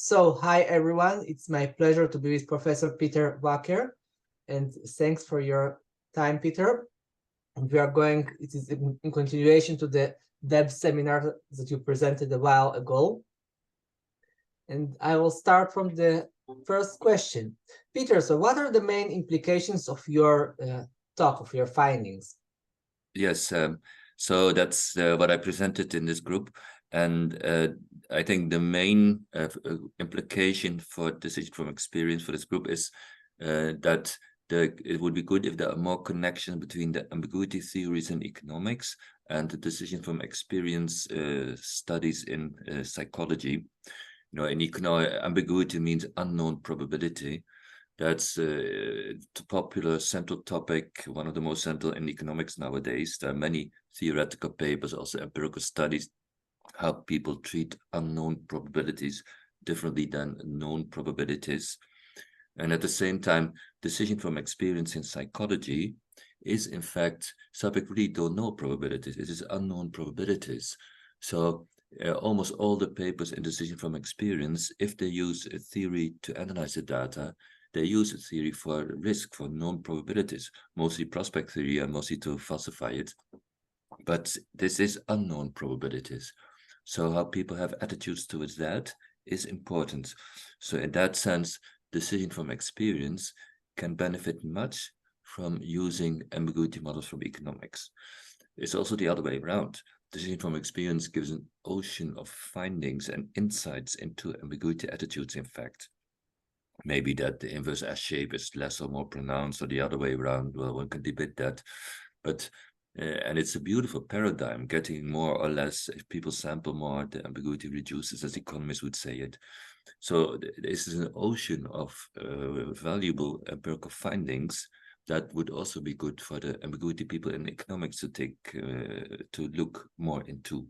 Hi everyone, it's my pleasure to be with Professor Peter Wakker, and thanks for your time, Peter. And it is in continuation to the web seminar that you presented a while ago. And I will start from the first question. Peter, so what are the main implications of your talk, of your findings? Yes, so that's what I presented in this group. And I think the main implication for decision from experience for this group is that it would be good if there are more connections between the ambiguity theories in economics and the decision from experience studies in psychology. You know, in economics, ambiguity means unknown probability. That's a popular central topic, one of the most central in economics nowadays. There are many theoretical papers, also empirical studies, how people treat unknown probabilities differently than known probabilities. And at the same time, decision from experience in psychology is in fact, subject really don't know probabilities. It is unknown probabilities. So almost all the papers in decision from experience, if they use a theory to analyze the data, they use a theory for risk, for known probabilities, mostly prospect theory and mostly to falsify it. But this is unknown probabilities. So how people have attitudes towards that is important. So in that sense, decision from experience can benefit much from using ambiguity models from economics. It's also the other way around. Decision from experience gives an ocean of findings and insights into ambiguity attitudes, in fact. Maybe that the inverse S shape is less or more pronounced, or the other way around. Well, one can debate that. But and it's a beautiful paradigm, getting more or less, if people sample more, the ambiguity reduces, as economists would say it. So this is an ocean of valuable empirical findings that would also be good for the ambiguity people in economics to take, to look more into.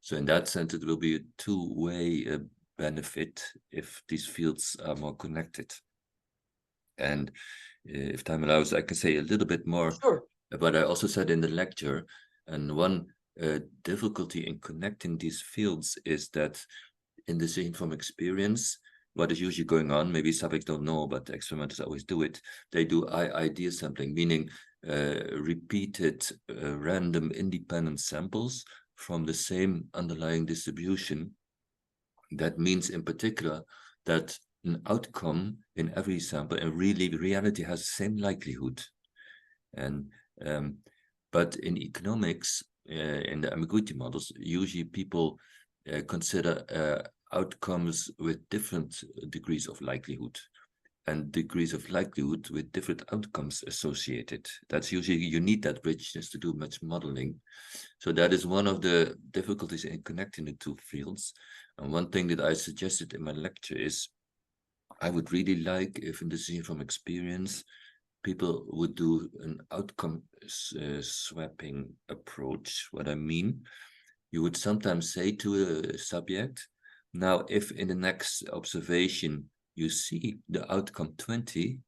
So in that sense, it will be a two-way benefit if these fields are more connected. And if time allows, I can say a little bit more. Sure. But I also said in the lecture, and one difficulty in connecting these fields is that in decision from experience, what is usually going on, maybe subjects don't know, but experimenters always do it. They do idea sampling, meaning repeated random independent samples from the same underlying distribution. That means in particular that an outcome in every sample and really reality has the same likelihood. And but in economics, in the ambiguity models, usually people consider outcomes with different degrees of likelihood and degrees of likelihood with different outcomes associated. That's usually, you need that richness to do much modeling. So that is one of the difficulties in connecting the two fields. And one thing that I suggested in my lecture is, I would really like if in decision from experience, people would do an outcome swapping approach. What I mean, you would sometimes say to a subject, now if in the next observation you see the outcome 20,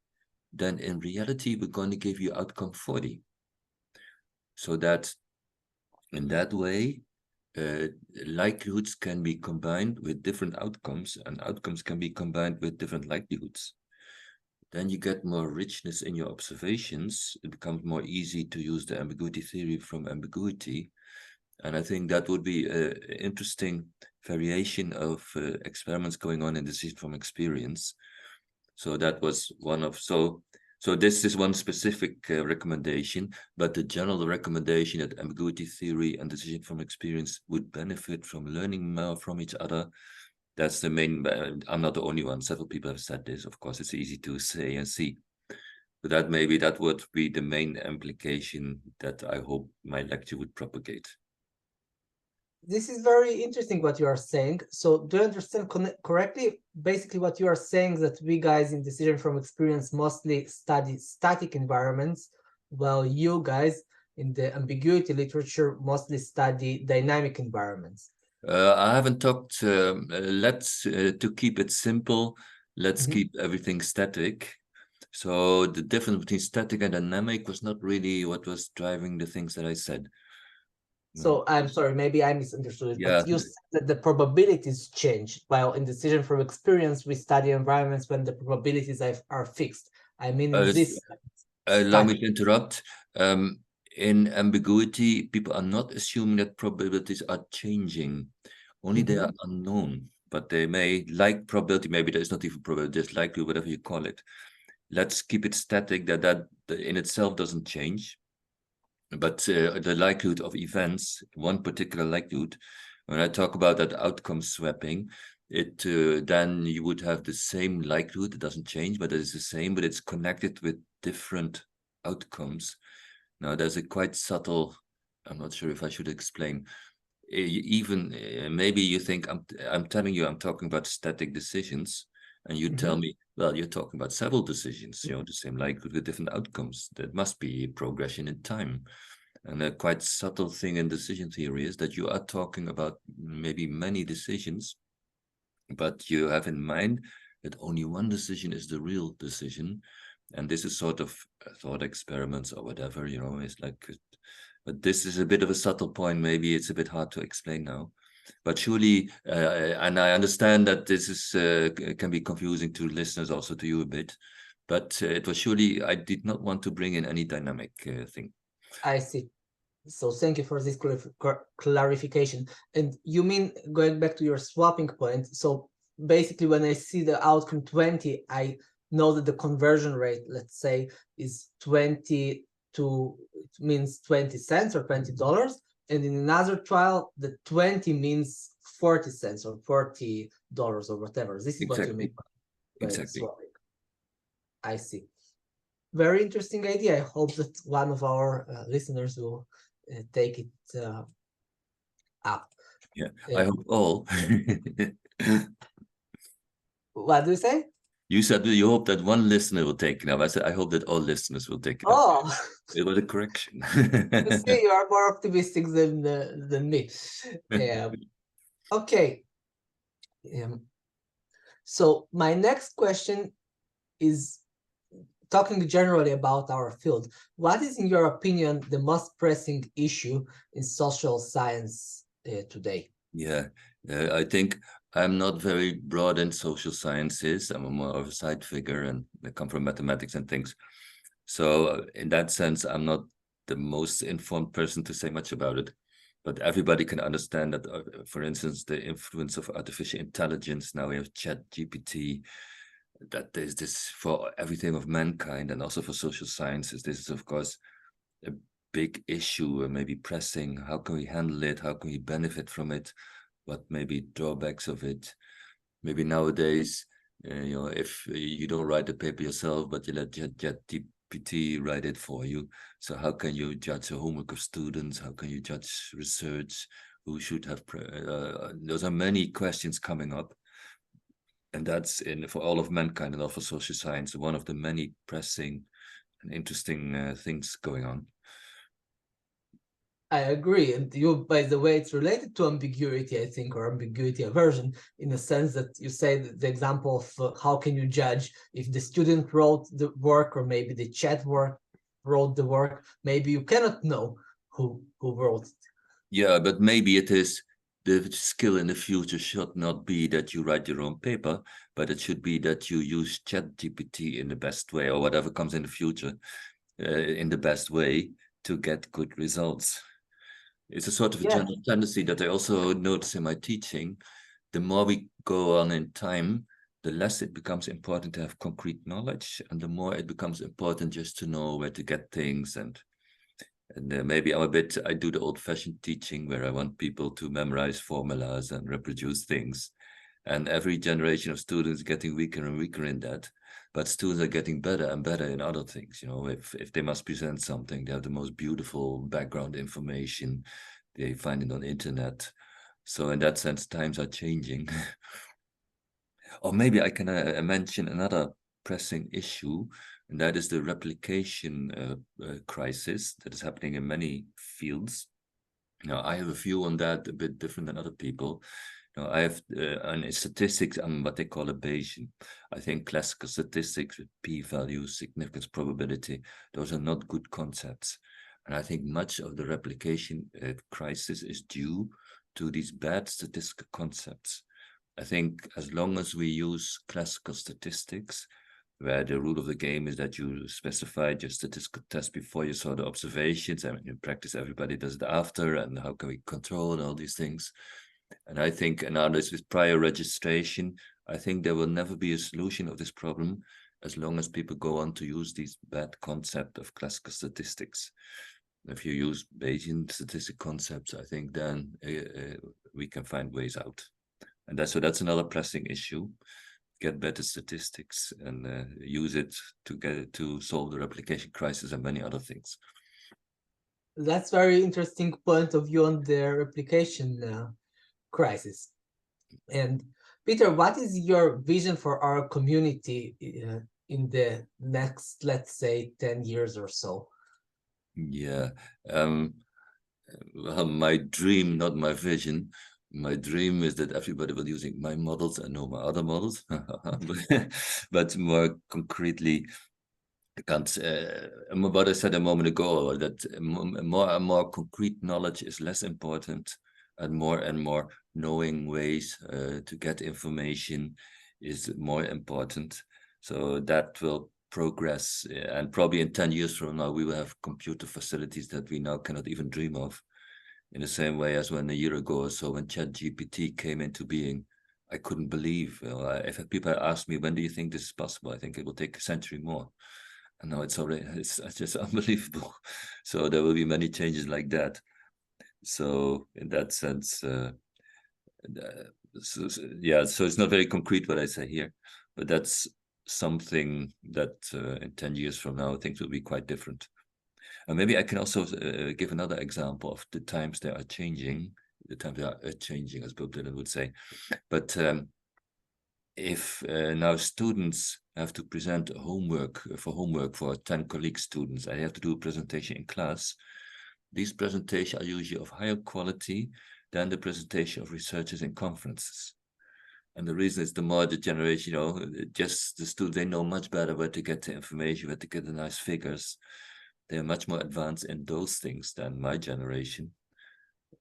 then in reality we're going to give you outcome 40. So that in that way, likelihoods can be combined with different outcomes, and outcomes can be combined with different likelihoods. Then you get more richness in your observations. It becomes more easy to use the ambiguity theory from ambiguity. And I think that would be an interesting variation of experiments going on in decision from experience. So that was one of, so this is one specific recommendation, but the general recommendation that ambiguity theory and decision from experience would benefit from learning more from each other. That's the main, I'm not the only one. Several people have said this. Of course, it's easy to say and see. But that would be the main implication that I hope my lecture would propagate. This is very interesting what you are saying. So do I understand correctly? Basically, what you are saying is that we guys in decision from experience mostly study static environments, while you guys in the ambiguity literature mostly study dynamic environments. I haven't talked, let's, to keep it simple, let's keep everything static. So the difference between static and dynamic was not really what was driving the things that I said. So I'm sorry, maybe I misunderstood it, Yeah, but you said that the probabilities change, while in decision from experience, we study environments when the probabilities are fixed. I mean, in this allow me study. to interrupt. In ambiguity, people are not assuming that probabilities are changing. Only they are unknown, but they may, like probability, maybe there's not even probability, just likelihood, whatever you call it. Let's keep it static, that in itself doesn't change. But the likelihood of events, one particular likelihood, when I talk about that outcome swapping, it then you would have the same likelihood. It doesn't change, but it is the same, but it's connected with different outcomes. Now, there's a quite subtle, I'm not sure if I should explain. Even maybe you think I'm telling you I'm talking about static decisions, and you tell me, well, you're talking about several decisions, the same likelihood with different outcomes. That must be progression in time. And a quite subtle thing in decision theory is that you are talking about maybe many decisions, but you have in mind that only one decision is the real decision. And this is sort of thought experiments or whatever, it's like, but this is a bit of a subtle point. Maybe it's a bit hard to explain now. But surely, and I understand that this is can be confusing to listeners, also to you a bit. But it was surely, I did not want to bring in any dynamic thing. I see. So thank you for this clarification. And you mean, going back to your swapping point, so basically when I see the outcome 20, I know that the conversion rate, let's say, is 20 to, it means 20 cents or $20. And in another trial, the 20 means 40 cents or $40 or whatever. This is what you mean by Exactly. swapping. I see. Very interesting idea. I hope that one of our listeners will take it up. Yeah, I hope all. What do you say? You said you hope that one listener will take it up. I said I hope that all listeners will take it up. Oh, It was a correction. you see, you are more optimistic than me. Yeah. Okay. So my next question is talking generally about our field. What is, in your opinion, the most pressing issue in social science today? Yeah, I think I'm not very broad in social sciences. I'm more of a side figure, and I come from mathematics and things. So in that sense, I'm not the most informed person to say much about it. But everybody can understand that, for instance, the influence of artificial intelligence. Now we have ChatGPT, that there's this for everything of mankind and also for social sciences. This is, of course, a big issue and maybe pressing. How can we handle it? How can we benefit from it? What maybe drawbacks of it? Maybe nowadays, if you don't write the paper yourself, but you let ChatGPT write it for you. So how can you judge the homework of students? How can you judge research? Who should have? Those are many questions coming up. And that's for all of mankind and all for social science, one of the many pressing and interesting things going on. I agree. And you, by the way, it's related to ambiguity, I think, or ambiguity aversion, in the sense that you say that the example of how can you judge if the student wrote the work or maybe the chat wrote the work. Maybe you cannot know who wrote it. Yeah, but maybe it is the skill in the future should not be that you write your own paper, but it should be that you use ChatGPT in the best way, or whatever comes in the future, in the best way to get good results. It's a sort of a general tendency that I also notice in my teaching. The more we go on in time, the less it becomes important to have concrete knowledge, and the more it becomes important just to know where to get things. And maybe I do the old-fashioned teaching where I want people to memorize formulas and reproduce things. And every generation of students getting weaker and weaker in that. But students are getting better and better in other things. If they must present something, they have the most beautiful background information. They find it on the internet. So in that sense, times are changing. Or maybe I can mention another pressing issue, and that is the replication crisis that is happening in many fields. Now, I have a view on that a bit different than other people. I have in statistics, I'm what they call a Bayesian. I think classical statistics with p-values, significance, probability, those are not good concepts. And I think much of the replication crisis is due to these bad statistical concepts. I think as long as we use classical statistics, where the rule of the game is that you specified your statistical test before you saw the observations, and in practice everybody does it after, and how can we control all these things? And I think, and others with prior registration, I think there will never be a solution of this problem as long as people go on to use these bad concept of classical statistics. If you use Bayesian statistic concepts, I think then we can find ways out. And that's another pressing issue. Get better statistics and use it to solve the replication crisis and many other things. That's very interesting point of view on the replication crisis. And Peter, what is your vision for our community in the next, let's say, 10 years or so? Yeah, well, my dream, not my vision. My dream is that everybody will using my models and no my other models, but more concretely, I can't. What I said a moment ago, that more and more concrete knowledge is less important, and more knowing ways to get information is more important. So that will progress, and probably in 10 years from now, we will have computer facilities that we now cannot even dream of. In the same way as when a year ago or so, when ChatGPT came into being, I couldn't believe. If people ask me, when do you think this is possible? I think it will take a century more. And now it's just unbelievable. So there will be many changes like that. So in that sense, so it's not very concrete what I say here, but that's something that in 10 years from now, things will be quite different. And maybe I can also give another example of the times they are changing. The times they are changing, as Bob Dylan would say. But if now students have to present homework for 10 colleague students, I have to do a presentation in class. These presentations are usually of higher quality than the presentation of researchers in conferences. And the reason is the more the generation, just the students, they know much better where to get the information, where to get the nice figures. They're much more advanced in those things than my generation.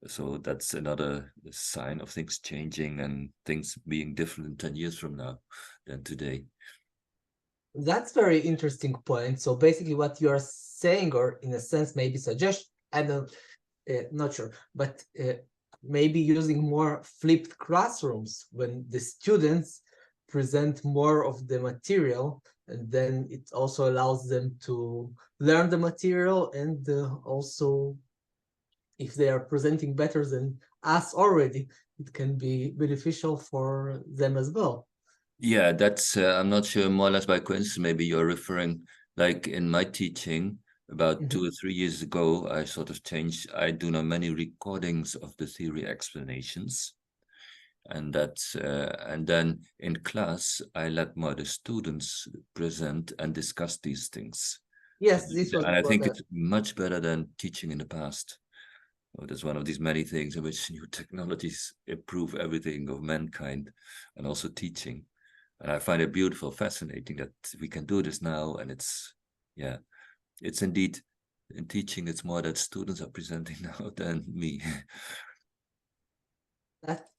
So that's another sign of things changing and things being different in 10 years from now than today. That's very interesting point. So basically what you're saying, or in a sense, maybe suggest, I don't, not sure, but maybe using more flipped classrooms when the students present more of the material, and then it also allows them to learn the material, and also if they are presenting better than us already, it can be beneficial for them as well. Yeah, that's, I'm not sure, more or less by coincidence, maybe you're referring, like in my teaching, about 2 or 3 years ago, I sort of changed. I do now many recordings of the theory explanations. And that's, and then in class, I let more the students present and discuss these things. Yes, this was. And I think it's much better than teaching in the past. That's one of these many things in which new technologies improve everything of mankind and also teaching. And I find it beautiful, fascinating that we can do this now. And it's indeed, in teaching, it's more that students are presenting now than me.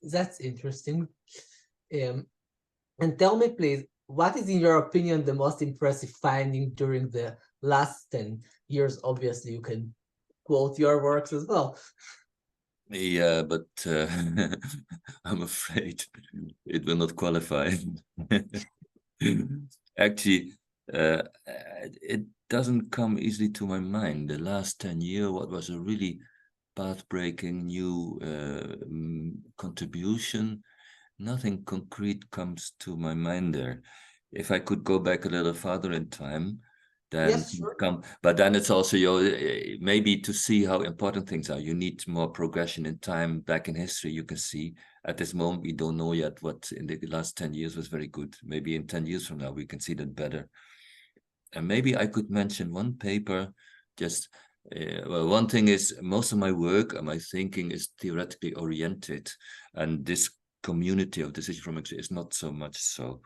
That's interesting. And tell me, please, what is, in your opinion, the most impressive finding during the last 10 years? Obviously, you can quote your works as well. Yeah, but I'm afraid it will not qualify. Actually, it doesn't come easily to my mind. The last 10 years, what was a really path-breaking new contribution, nothing concrete comes to my mind there. If I could go back a little farther in time, then Yes, sure. but then it's also maybe to see how important things are. You need more progression in time. Back in history, you can see at this moment we don't know yet what in the last 10 years was very good. Maybe in 10 years from now we can see that better. And maybe I could mention one paper. Just well, one thing is most of my work and my thinking is theoretically oriented, and this community of decision from is not so much so.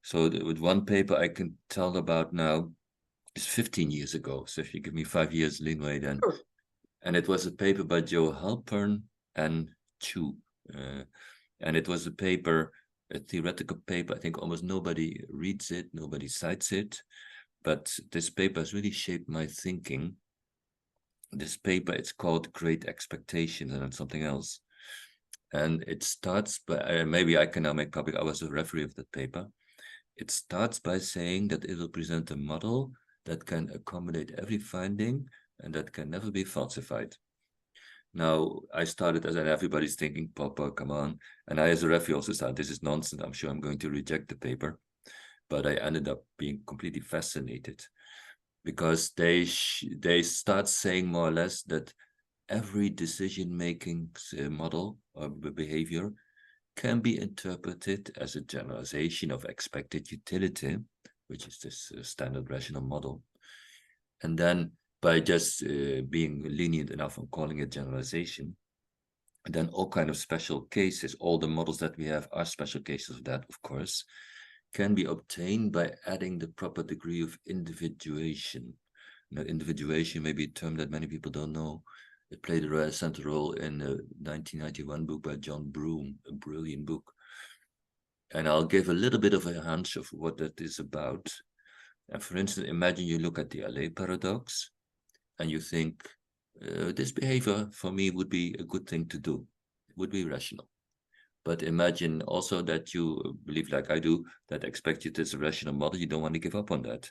So with one paper I can tell about now is 15 years ago. So if you give me 5 years leeway, then Sure. And it was a paper by Joe Halpern and Chu. And it was a paper, a theoretical paper. I think almost nobody reads it, nobody cites it. But this paper has really shaped my thinking. This paper, it's called Great Expectations, and it's something else. And it starts by, maybe I can now make public, I was a referee of that paper. It starts by saying that it will present a model that can accommodate every finding and that can never be falsified. Now, I started as everybody's thinking, Papa, come on. And I, as a referee, also thought, this is nonsense. I'm sure I'm going to reject the paper. But I ended up being completely fascinated because they start saying more or less that every decision-making model or behavior can be interpreted as a generalization of expected utility, which is this standard rational model. And then by just being lenient enough on calling it generalization, then all kind of special cases, all the models that we have are special cases of that, of course, can be obtained by adding the proper degree of individuation. Now, individuation may be a term that many people don't know. It played a central role in a 1991 book by John Broome, a brilliant book. And I'll give a little bit of a hunch of what that is about. And for instance, imagine you look at the LA paradox and you think, this behavior for me would be a good thing to do. It would be rational. But imagine also that you believe, like I do, that expected is a rational model. You don't want to give up on that.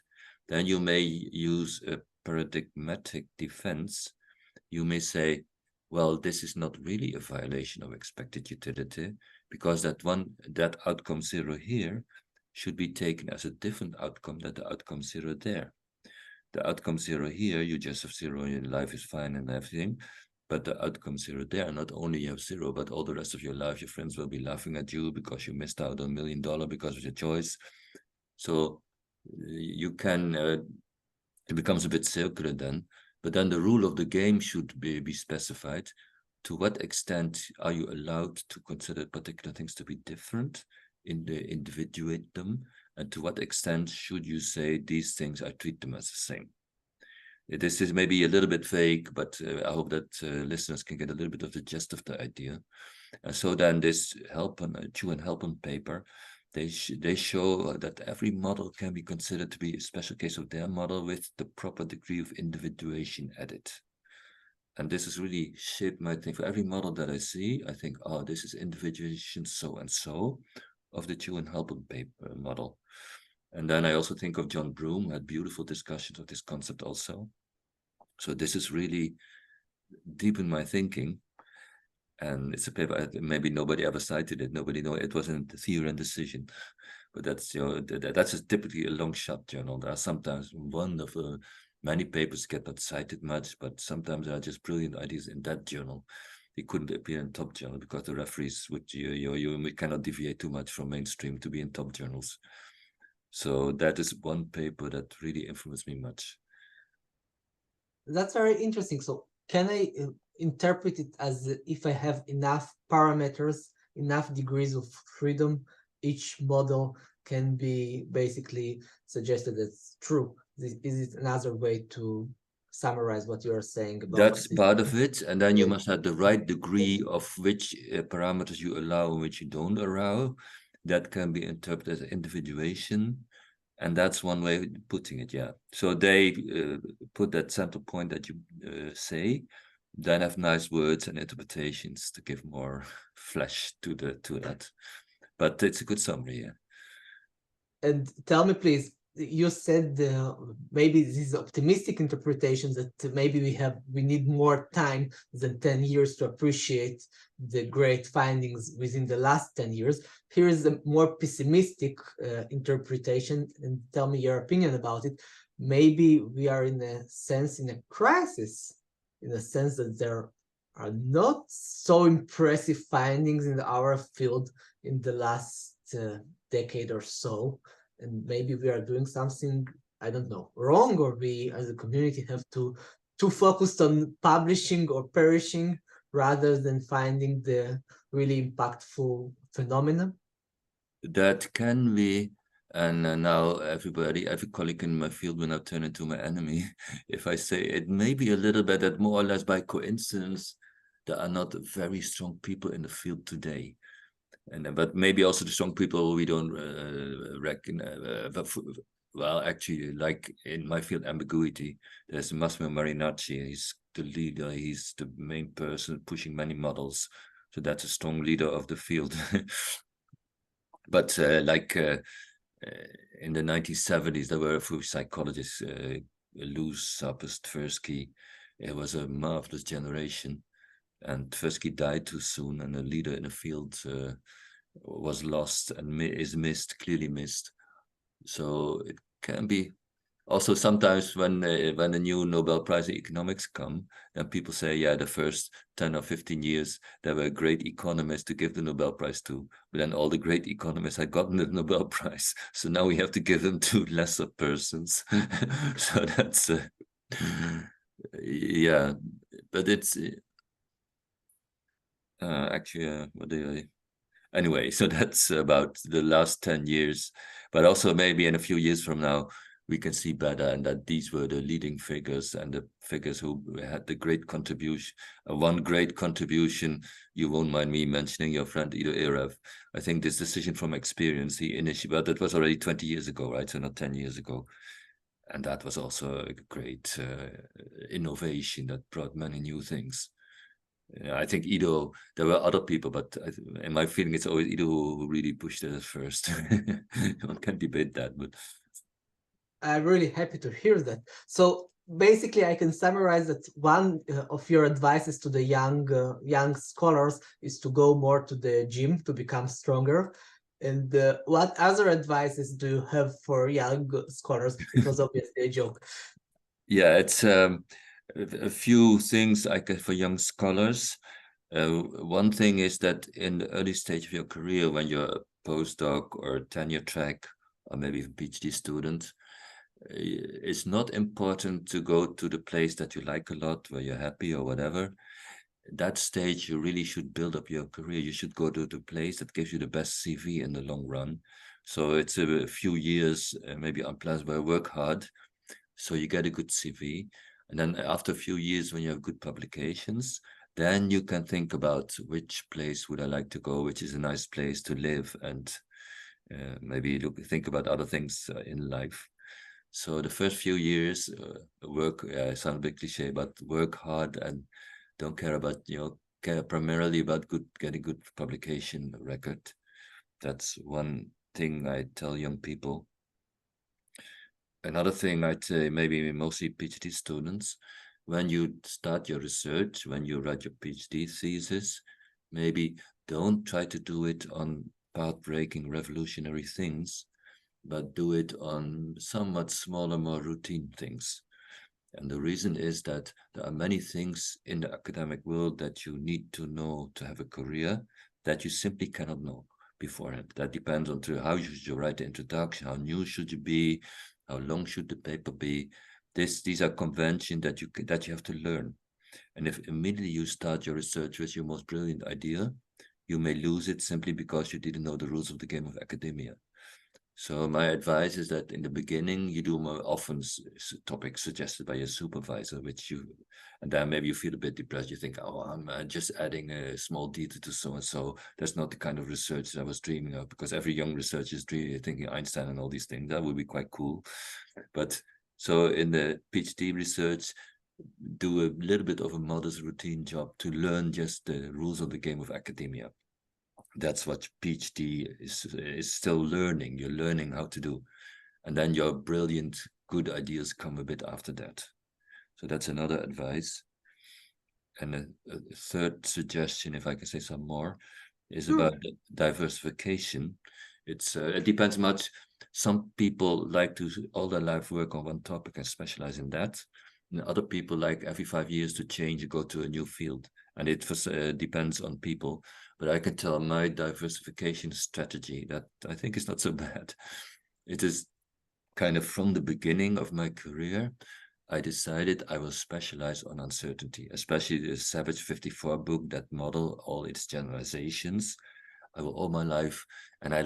Then you may use a paradigmatic defense. You may say, well, this is not really a violation of expected utility because that outcome 0 here should be taken as a different outcome than the outcome 0 there. The outcome 0 here, you just have 0 and your life is fine and everything. But the outcome 0 there, not only you have 0, but all the rest of your life, your friends will be laughing at you because you missed out on $1 million because of your choice. So you can, it becomes a bit circular then, but then the rule of the game should be specified. To what extent are you allowed to consider particular things to be different in the individuate them? And to what extent should you say these things, I treat them as the same? This is maybe a little bit vague, but I hope that listeners can get a little bit of the gist of the idea. And so then this Chu and Halpern paper, they show that every model can be considered to be a special case of their model with the proper degree of individuation added. And this has really shaped my thinking. For every model that I see, I think, oh, this is individuation so and so of the Chu and Halpern paper model. And then I also think of John Broome, who had beautiful discussions of this concept also. So this is really deep in my thinking. And it's a paper, maybe nobody ever cited it, nobody know it wasn't the theory and decision. But that's, that's typically a long shot journal. There are sometimes wonderful, many papers get not cited much, but sometimes there are just brilliant ideas in that journal. They couldn't appear in top journal because the referees would, you cannot deviate too much from mainstream to be in top journals. So that is one paper that really influenced me much. That's very interesting. So can I interpret it as if I have enough parameters, enough degrees of freedom, each model can be basically suggested as true? Is it another way to summarize what you are saying about that's this? part of it, and then you must have the right degree of which parameters you allow and which you don't allow. That can be interpreted as individuation, and that's one way of putting it. Yeah, so they put that central point that you say, then have nice words and interpretations to give more flesh to that, but it's a good summary. Yeah. And tell me, please, you said maybe these optimistic interpretations that maybe we need more time than 10 years to appreciate the great findings within the last 10 years. Here is a more pessimistic interpretation, and tell me your opinion about it. Maybe we are in a sense in a crisis, in a sense that there are not so impressive findings in our field in the last decade or so, and maybe we are doing something, I don't know, wrong, or we as a community have to focus on publishing or perishing rather than finding the really impactful phenomena. That can be, And now every colleague in my field will now turn into my enemy if I say it. May be a little bit that more or less by coincidence there are not very strong people in the field today, and but maybe also the strong people we don't reckon. Well, actually, like in my field, ambiguity, there's Massimo Marinacci. He's the leader. He's the main person pushing many models. So that's a strong leader of the field. But in the 1970s, there were a few psychologists, Luz, Sapes, Tversky. It was a marvelous generation. And Tversky died too soon, and a leader in the field was lost and is missed, clearly missed. So it can be also sometimes when a new Nobel Prize in economics come, then people say, yeah, the first 10 or 15 years, there were great economists to give the Nobel Prize to, but then all the great economists had gotten the Nobel Prize. So now we have to give them to lesser persons. So that's, yeah, but it's actually, what do I, anyway, so that's about the last 10 years, but also maybe in a few years from now, we can see better, and that these were the leading figures and the figures who had the great contribution. One great contribution, you won't mind me mentioning, your friend Ido Erev. I think this decision from experience, he initiated, but that was already 20 years ago, right? So not 10 years ago. And that was also a great innovation that brought many new things. I think Ido, there were other people, but in my feeling, it's always Ido who really pushed it at first. One can debate that, but I'm really happy to hear that. So basically, I can summarize that one of your advices to the young scholars is to go more to the gym to become stronger. And what other advices do you have for young scholars? It was obviously a joke. yeah, it's a few things I guess for young scholars. One thing is that in the early stage of your career, when you're a postdoc or a tenure track, or maybe a PhD student, it's not important to go to the place that you like a lot, where you're happy or whatever. That stage, you really should build up your career. You should go to the place that gives you the best CV in the long run. So it's a few years, maybe unpleasant, but work hard. So you get a good CV. And then after a few years, when you have good publications, then you can think about which place would I like to go, which is a nice place to live, and maybe think about other things in life. So the first few years, work, sound a bit cliche, but work hard and don't care about, care primarily about getting good publication record. That's one thing I tell young people. Another thing I'd say, maybe mostly PhD students, when you start your research, when you write your PhD thesis, maybe don't try to do it on path-breaking revolutionary things, but do it on somewhat smaller, more routine things. And the reason is that there are many things in the academic world that you need to know to have a career that you simply cannot know beforehand. That depends on how should you write the introduction, how new should you be, how long should the paper be. These are conventions that you have to learn. And if immediately you start your research with your most brilliant idea, you may lose it simply because you didn't know the rules of the game of academia. So my advice is that in the beginning, you do more often topics suggested by your supervisor, and then maybe you feel a bit depressed. You think, oh, I'm just adding a small detail to so-and-so. That's not the kind of research that I was dreaming of, because every young researcher is thinking Einstein and all these things. That would be quite cool. But so in the PhD research, do a little bit of a modest routine job to learn just the rules of the game of academia. That's what PhD is still learning. You're learning how to do, and then your brilliant, good ideas come a bit after that. So that's another advice. And a third suggestion, if I can say some more, is about diversification. It depends much. Some people like to all their life work on one topic and specialize in that. And other people like every 5 years to change and go to a new field. And it depends on people. But I can tell my diversification strategy that I think is not so bad. It is kind of from the beginning of my career, I decided I will specialize on uncertainty, especially the Savage 54 book that model all its generalizations. I will all my life, and I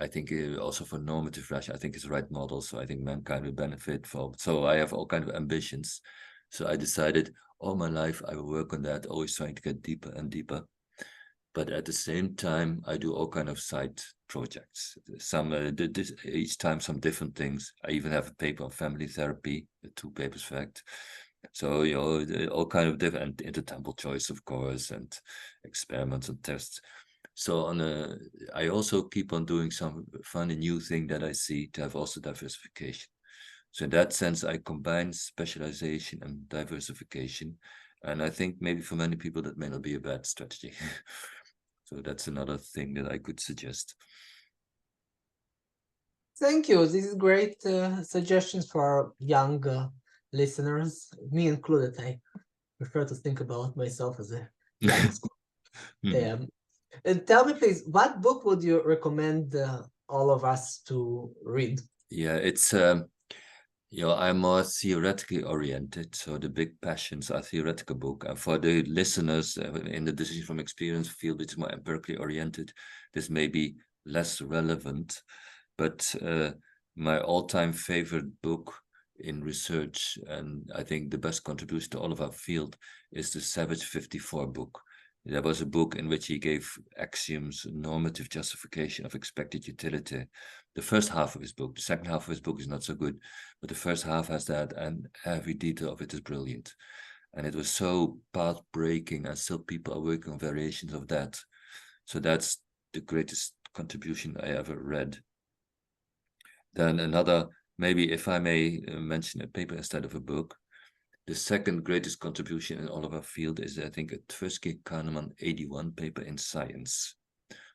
think also for normative rationality, I think it's the right model. So I think mankind will benefit from. So I have all kind of ambitions. So I decided all my life I will work on that, always trying to get deeper and deeper. But at the same time, I do all kind of side projects. Some each time some different things. I even have a paper on family therapy, 2 papers fact. So all kind of different intertemporal choice, of course, and experiments and tests. So I also keep on doing find a new thing that I see to have also diversification. So in that sense, I combine specialization and diversification. And I think maybe for many people that may not be a bad strategy. So that's another thing that I could suggest. Thank you. This is great suggestions for young listeners, me included. I prefer to think about myself as a young school. And tell me, please, what book would you recommend all of us to read? Yeah, it's I'm more theoretically oriented, so the big passions are theoretical book. And for the listeners in the decision from experience field, which is more empirically oriented, this may be less relevant. But my all-time favorite book in research, and I think the best contribution to all of our field, is the Savage 54 book. There was a book in which he gave axioms, normative justification of expected utility. The first half of his book, the second half of his book is not so good, but the first half has that, and every detail of it is brilliant. And it was so path-breaking, and still people are working on variations of that. So that's the greatest contribution I ever read. Then another, maybe if I may mention a paper instead of a book, the second greatest contribution in all of our field is, I think, a Tversky-Kahneman 81 paper in Science.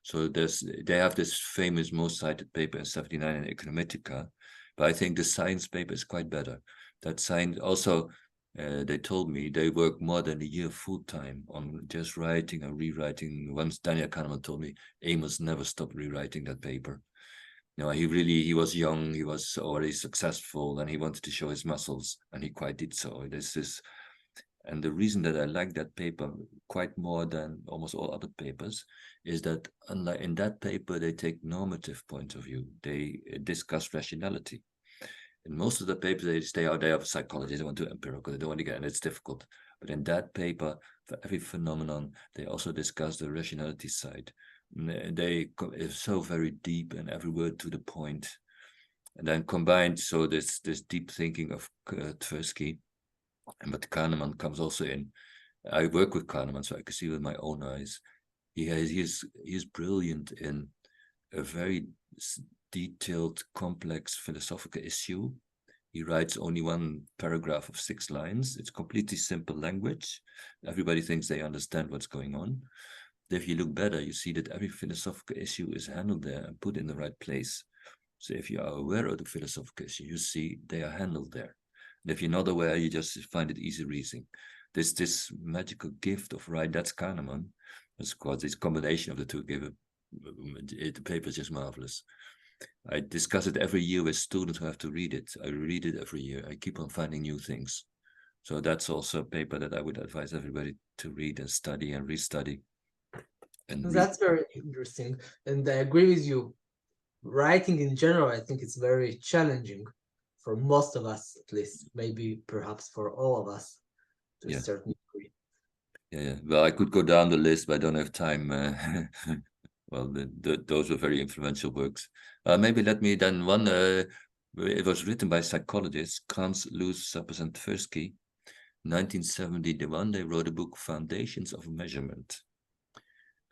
So they have this famous most cited paper in 79 in Econometrica, but I think the Science paper is quite better. That Science also, they told me they work more than a year full time on just writing and rewriting. Once Daniel Kahneman told me Amos never stopped rewriting that paper. He was young, he was already successful, and he wanted to show his muscles, and he quite did so. And the reason that I like that paper quite more than almost all other papers is that, unlike in that paper, they take normative point of view. They discuss rationality. In most of the papers, they have psychology, they want to do empirical, they don't want to get, and it's difficult. But in that paper, for every phenomenon, they also discuss the rationality side. They is so very deep and every word to the point, and then combined, so this deep thinking of Tversky, but Kahneman comes also in. I work with Kahneman, so I can see with my own eyes. He's brilliant in a very detailed, complex philosophical issue. He writes only one paragraph of 6 lines. It's completely simple language. Everybody thinks they understand what's going on. If you look better, you see that every philosophical issue is handled there and put in the right place. So if you are aware of the philosophical issue, you see they are handled there. And if you're not aware, you just find it easy reasoning. This magical gift of right, that's Kahneman. Of course, this combination of the two the paper is just marvelous. I discuss it every year with students who have to read it. I read it every year. I keep on finding new things. So that's also a paper that I would advise everybody to read and study and restudy. That's very interesting, and I agree with you. Writing in general, I think it's very challenging for most of us, at least, maybe perhaps for all of us to a certain degree. Yeah. Well, I could go down the list, but I don't have time. Well, those were very influential works. Maybe let me then one. It was written by psychologists Kranz, Luz, Sappers, and Tversky. 1971, they wrote a book, Foundations of Measurement.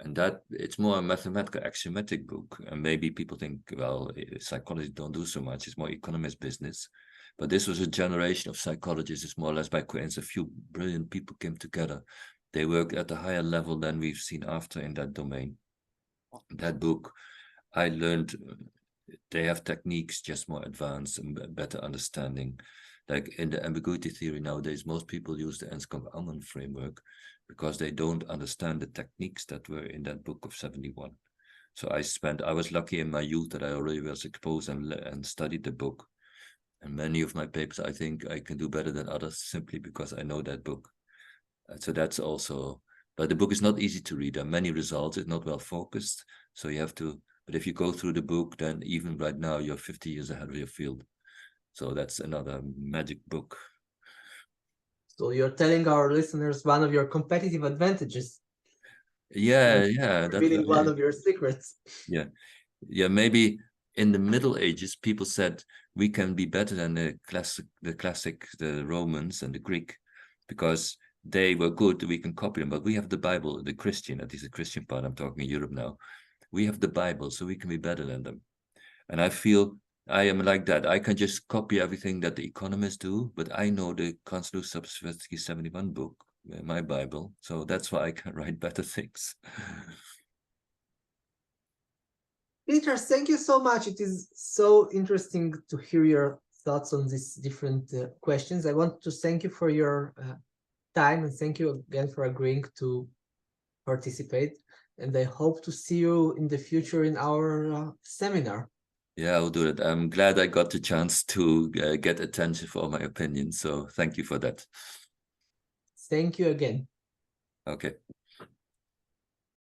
And that it's more a mathematical axiomatic book. And maybe people think, well, psychologists don't do so much. It's more economist business. But this was a generation of psychologists. It's more or less by coincidence. A few brilliant people came together. They worked at a higher level than we've seen after in that domain. That book, I learned they have techniques just more advanced and better understanding. Like in the ambiguity theory nowadays, most people use the Anscombe-Alman framework because they don't understand the techniques that were in that book of 71. So I was lucky in my youth that I already was exposed and studied the book. And many of my papers, I think I can do better than others simply because I know that book. So that's also But the book is not easy to read. There are many results. It's not well focused. So you have to, but if you go through the book, then even right now, you're 50 years ahead of your field. So that's another magic book. So you're telling our listeners one of your competitive advantages. Yeah, yeah. Revealing one of your secrets. Yeah. Yeah, maybe in the Middle Ages, people said we can be better than the Romans and the Greek, because they were good, we can copy them. But we have the Bible, the Christian, at least the Christian part, I'm talking in Europe now. We have the Bible, so we can be better than them. And I feel I am like that. I can just copy everything that the economists do, but I know the Constitution 71 book, my Bible. So that's why I can write better things. Peter, thank you so much. It is so interesting to hear your thoughts on these different questions. I want to thank you for your time, and thank you again for agreeing to participate. And I hope to see you in the future in our seminar. Yeah, I'll do it. I'm glad I got the chance to get attention for my opinion. So thank you for that. Thank you again. Okay.